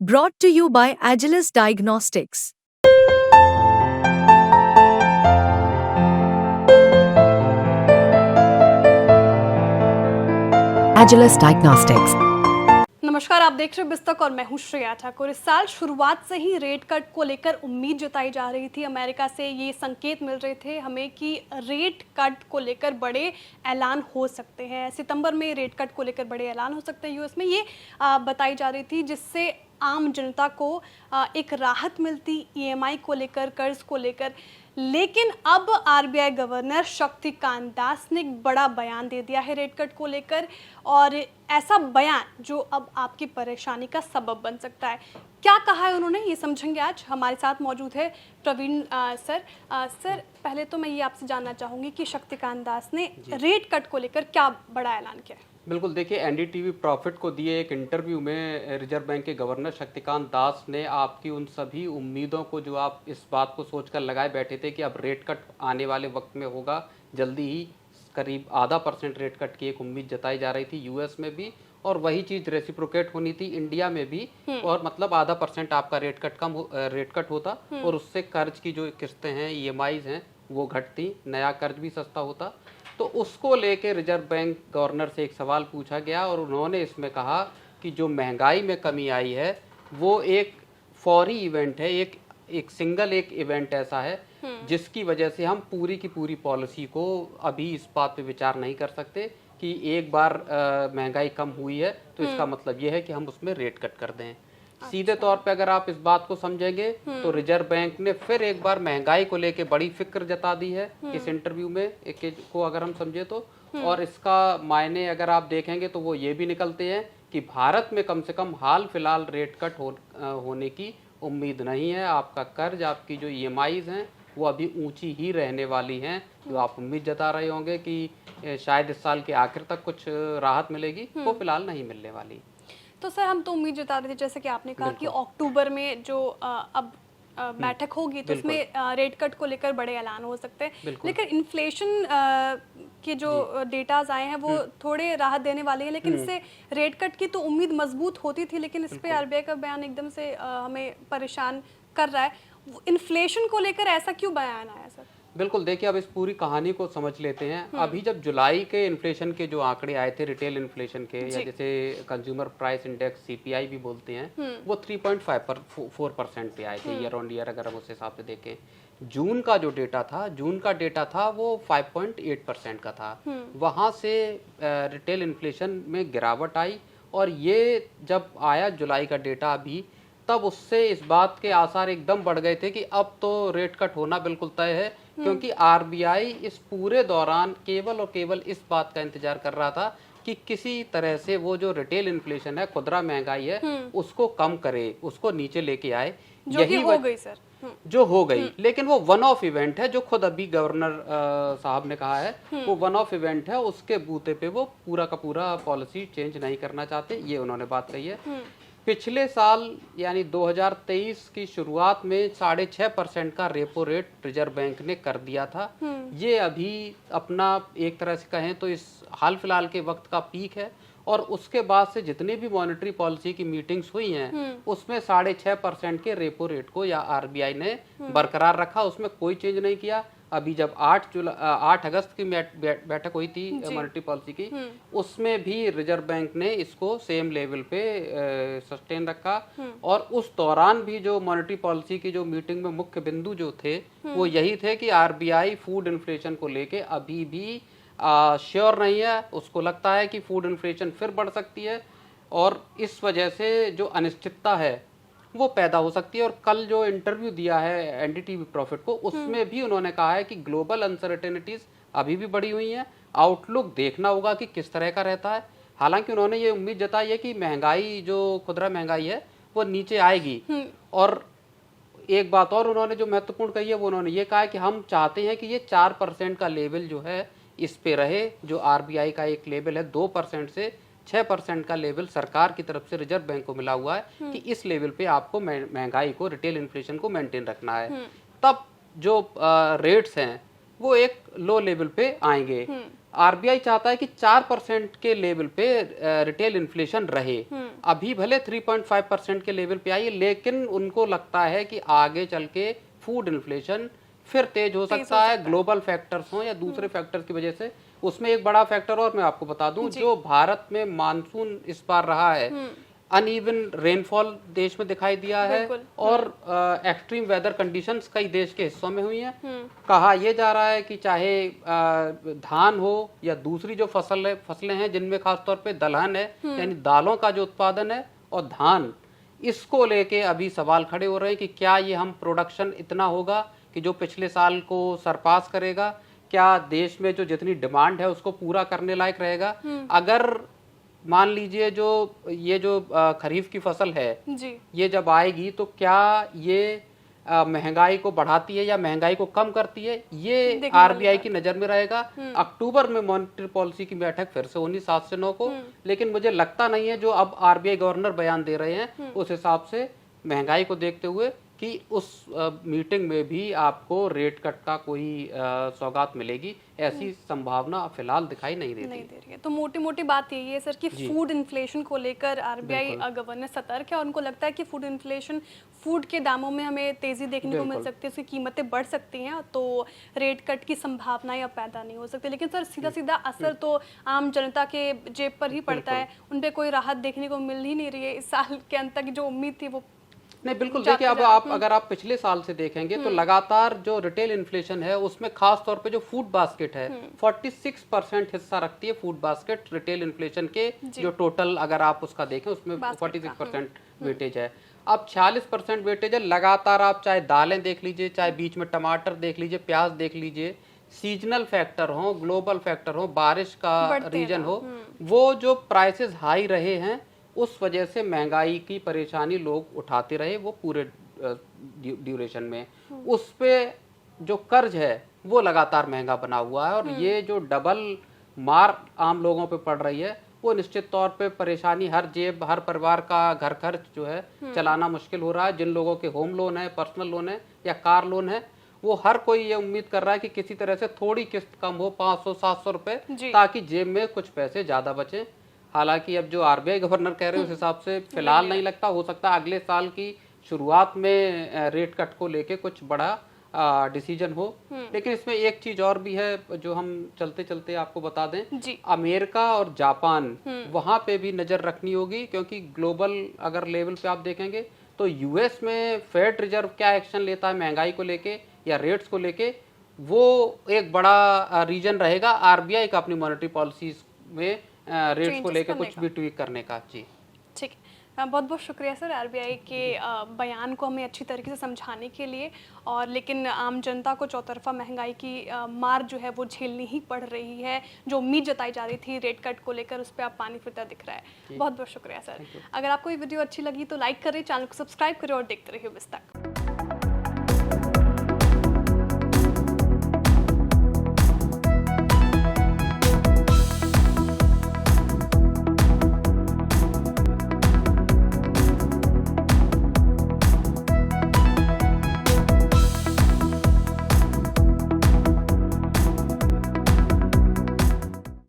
Brought to you by Agilus Diagnostics. Agilus Diagnostics. नमस्कार, आप देख रहे हैं बिस्तक और मैं हूं श्रेया ठाकुर। इस साल शुरुआत से ही रेट कट को लेकर उम्मीद जताई जा रही थी। अमेरिका से ये संकेत मिल रहे थे हमें कि रेट कट को लेकर बड़े ऐलान हो सकते हैं। सितंबर में रेट कट को लेकर बड़े ऐलान हो सकते हैं यूएस में, ये बताई जा रही थी, जिससे आम जनता को एक राहत मिलती ईएमआई को लेकर, कर्ज को लेकर। लेकिन अब आरबीआई गवर्नर शक्तिकांत दास ने एक बड़ा बयान दे दिया है रेट कट को लेकर, और ऐसा बयान जो अब आपकी परेशानी का सबब बन सकता है। क्या कहा है उन्होंने, ये समझेंगे आज। हमारे साथ मौजूद है प्रवीण सर। सर, पहले तो मैं ये आपसे जानना चाहूँगी कि शक्तिकांत दास ने रेट कट को लेकर क्या बड़ा ऐलान किया है। बिल्कुल, देखिए, एनडीटीवी प्रॉफिट को दिए एक इंटरव्यू में रिजर्व बैंक के गवर्नर शक्तिकांत दास ने आपकी उन सभी उम्मीदों को, जो आप इस बात को सोचकर लगाए बैठे थे कि अब रेट कट आने वाले वक्त में होगा, जल्दी ही करीब 0.5% रेट कट की एक उम्मीद जताई जा रही थी यूएस में भी, और वही चीज़ रेसिप्रोकेट होनी थी इंडिया में भी, और मतलब 0.5% आपका रेट कट होता और उससे कर्ज की जो किस्तें हैं, ईएमआईज हैं, वो घटती, नया कर्ज भी सस्ता होता। तो उसको लेके रिजर्व बैंक गवर्नर से एक सवाल पूछा गया और उन्होंने इसमें कहा कि जो महंगाई में कमी आई है वो एक फौरी इवेंट है, एक सिंगल इवेंट ऐसा है जिसकी वजह से हम पूरी की पूरी पॉलिसी को अभी इस बात पे विचार नहीं कर सकते कि एक बार महंगाई कम हुई है तो इसका मतलब ये है कि हम उसमें रेट कट कर दें। सीधे तौर पे अगर आप इस बात को समझेंगे तो रिजर्व बैंक ने फिर एक बार महंगाई को लेके बड़ी फिक्र जता दी है इस इंटरव्यू में को अगर हम समझे तो। और इसका मायने अगर आप देखेंगे तो वो ये भी निकलते हैं कि भारत में कम से कम हाल फिलहाल रेट कट होने की उम्मीद नहीं है। आपका कर्ज, आपकी जो ईएमआईज हैं वो अभी ऊंची ही रहने वाली हैं, जो आप उम्मीद जता रहे होंगे कि शायद इस साल के आखिर तक कुछ राहत मिलेगी, वो फिलहाल नहीं मिलने वाली। तो सर, हम तो उम्मीद जता रहे थे, जैसे कि आपने कहा कि अक्टूबर में जो अब बैठक होगी तो इसमें रेट कट को लेकर बड़े ऐलान हो सकते हैं। लेकिन इन्फ्लेशन के जो डेटाज आए हैं वो थोड़े राहत देने वाले हैं, लेकिन इससे रेट कट की तो उम्मीद मजबूत होती थी, लेकिन इस पे आरबीआई का बयान एकदम से हमें परेशान कर रहा है। इन्फ्लेशन को लेकर ऐसा क्यों बयान आया सर? बिल्कुल, देखिए, अब इस पूरी कहानी को समझ लेते हैं। अभी जब जुलाई के इन्फ्लेशन के जो आंकड़े आए थे, रिटेल इन्फ्लेशन के, या जैसे कंज्यूमर प्राइस इंडेक्स सीपीआई भी बोलते हैं, वो 3.4% पे आए थे ईयर ऑन ईयर, अगर हम उस हिसाब से देखें। जून का डेटा था वो 5.8% का था। वहाँ से रिटेल इन्फ्लेशन में गिरावट आई, और ये जब आया जुलाई का डेटा अभी, तब उससे इस बात के आसार एकदम बढ़ गए थे कि अब तो रेट कट होना बिल्कुल तय है, क्योंकि आरबीआई इस पूरे दौरान केवल और केवल इस बात का इंतजार कर रहा था कि किसी तरह से वो जो रिटेल इन्फ्लेशन है, खुदरा महंगाई है, उसको कम करे, उसको नीचे लेके आए। यही हो गई सर, जो हो गई, लेकिन वो वन ऑफ इवेंट है, जो खुद अभी गवर्नर साहब ने कहा है, वो वन ऑफ इवेंट है। उसके बूते पे वो पूरा का पूरा पॉलिसी चेंज नहीं करना चाहते, ये उन्होंने बात कही है। पिछले साल यानी 2023 की शुरुआत में 6.5% का रेपो रेट रिजर्व बैंक ने कर दिया था। ये अभी अपना एक तरह से कहें तो इस हाल फिलहाल के वक्त का पीक है, और उसके बाद से जितनी भी मॉनेटरी पॉलिसी की मीटिंग्स हुई हैं उसमें 6.5% के रेपो रेट को या आरबीआई ने बरकरार रखा, उसमें कोई चेंज नहीं किया। अभी जब 8 अगस्त की बैठक हुई थी मॉनेटरी पॉलिसी की, उसमें भी रिजर्व बैंक ने इसको सेम लेवल पे सस्टेन रखा। और उस दौरान भी जो मॉनेटरी पॉलिसी की जो मीटिंग में मुख्य बिंदु जो थे वो यही थे कि आरबीआई फूड इन्फ्लेशन को लेके अभी भी श्योर नहीं है। उसको लगता है कि फूड इन्फ्लेशन फिर बढ़ सकती है, और इस वजह से जो अनिश्चितता है वो पैदा हो सकती है। और कल जो इंटरव्यू दिया है एनडीटीवी प्रॉफिट को, उसमें भी उन्होंने कहा है कि ग्लोबल अनसर्टेनिटीज अभी भी बढ़ी हुई हैं, आउटलुक देखना होगा कि किस तरह का रहता है। हालांकि उन्होंने ये उम्मीद जताई है कि महंगाई, जो खुदरा महंगाई है, वो नीचे आएगी। और एक बात और उन्होंने जो महत्वपूर्ण कही है, वो उन्होंने ये कहा है कि हम चाहते हैं कि ये 4% का लेवल जो है इस पे रहे, जो आरबीआई का एक लेवल है 2% से 6% का लेवल सरकार की तरफ से रिजर्व बैंक को मिला हुआ है कि इस लेवल पे आपको महंगाई को, रिटेल इन्फ्लेशन को मेंटेन रखना है। तब जो रेट्स हैं वो एक लो लेवल पे आएंगे। आरबीआई चाहता है कि 4% के लेवल पे रिटेल इन्फ्लेशन रहे। अभी भले 3.5% के लेवल पे आई है, लेकिन उनको लगता है कि आगे चल के फूड इन्फ्लेशन फिर तेज हो सकता है, ग्लोबल फैक्टर्स हों या दूसरे फैक्टर्स की वजह से। उसमें एक बड़ा फैक्टर और मैं आपको बता दूं, जो भारत में मानसून इस बार रहा है, अनइवन रेनफॉल देश में दिखाई दिया है और एक्सट्रीम वेदर कंडीशंस कई देश के हिस्सों में हुई हैं। कहा यह जा रहा है कि चाहे धान हो या दूसरी जो फसलें हैं जिनमें खासतौर पे दलहन है, यानी दालों का जो उत्पादन है, और धान, इसको लेके अभी सवाल खड़े हो रहे हैं कि क्या ये हम प्रोडक्शन इतना होगा कि जो पिछले साल को सरपास करेगा, क्या देश में जो जितनी डिमांड है उसको पूरा करने लायक रहेगा। अगर मान लीजिए ये जो खरीफ की फसल है जी, ये जब आएगी तो क्या ये महंगाई को बढ़ाती है या महंगाई को कम करती है, ये आरबीआई की नजर में रहेगा। अक्टूबर में मॉनेटरी पॉलिसी की बैठक फिर से होनी 7 से 9 को, लेकिन मुझे लगता नहीं है जो अब आरबीआई गवर्नर बयान दे रहे हैं उस हिसाब से महंगाई को देखते हुए कि उस मीटिंग में भी आपको रेट कट का कोई सौगात मिलेगी, ऐसी संभावना फिलहाल दिखाई नहीं दे रही है। तो मोटी मोटी बात यही है सर कि फूड इन्फ्लेशन को लेकर आरबीआई गवर्नर सतर्क है और उनको लगता है कि फूड इन्फ्लेशन, फूड के दामों में हमें तेजी देखने को मिल सकती है, उसकी कीमतें बढ़ सकती हैं, तो रेट कट की संभावनाएं अब पैदा नहीं हो सकती। लेकिन सर सीधा सीधा असर तो आम जनता के जेब पर ही पड़ता है, उन पर कोई राहत देखने को मिल ही नहीं रही है। इस साल के अंत तक जो उम्मीद थी वो नहीं, बिल्कुल। देखिए, अब आप अगर आप पिछले साल से देखेंगे तो लगातार जो रिटेल इन्फ्लेशन है उसमें खास तौर पे जो फूड बास्केट है 46% हिस्सा रखती है। फूड बास्केट रिटेल इन्फ्लेशन के जो टोटल अगर आप उसका देखें उसमें 46% वेटेज है। अब 46% वेटेज है। लगातार आप चाहे दालें देख लीजिए, चाहे बीच में टमाटर देख लीजिए, प्याज देख लीजिए, सीजनल फैक्टर हो, ग्लोबल फैक्टर हो, बारिश का रीजन हो, वो जो प्राइसेस हाई रहे हैं उस वजह से महंगाई की परेशानी लोग उठाते रहे वो पूरे ड्यूरेशन में। उस पे जो कर्ज है वो लगातार महंगा बना हुआ है और ये जो डबल मार आम लोगों पे पड़ रही है वो निश्चित तौर पे परेशानी हर जेब, हर परिवार का घर खर्च जो है चलाना मुश्किल हो रहा है। जिन लोगों के होम लोन है, पर्सनल लोन है या कार लोन है, वो हर कोई ये उम्मीद कर रहा है कि किसी तरह से थोड़ी किस्त कम हो, 500-700 रुपए, ताकि जेब में कुछ पैसे ज्यादा बचे। हालांकि अब जो आरबीआई गवर्नर कह रहे हैं उस हिसाब से फिलहाल नहीं लगता। हो सकता है अगले साल की शुरुआत में रेट कट को लेके कुछ बड़ा डिसीजन हो। लेकिन इसमें एक चीज और भी है जो हम चलते चलते आपको बता दें, अमेरिका और जापान, वहां पे भी नजर रखनी होगी, क्योंकि ग्लोबल अगर लेवल पे आप देखेंगे तो यूएस में फेड रिजर्व क्या एक्शन लेता है महंगाई को लेके या रेट्स को लेके, वो एक बड़ा रीजन रहेगा आरबीआई का अपनी मॉनेटरी पॉलिसीज में रेट्स को लेकर कुछ भी ट्वीक करने का। जी ठीक है, बहुत बहुत शुक्रिया सर आरबीआई के बयान को हमें अच्छी तरीके से समझाने के लिए। और लेकिन आम जनता को चौतरफा महंगाई की मार जो है वो झेलनी ही पड़ रही है। जो उम्मीद जताई जा रही थी रेट कट को लेकर उस पर अब पानी फिरता दिख रहा है। बहुत बहुत शुक्रिया सर। अगर आपको ये वीडियो अच्छी लगी तो लाइक करें, चैनल को सब्सक्राइब करें और देखते रहिए बिस्तक।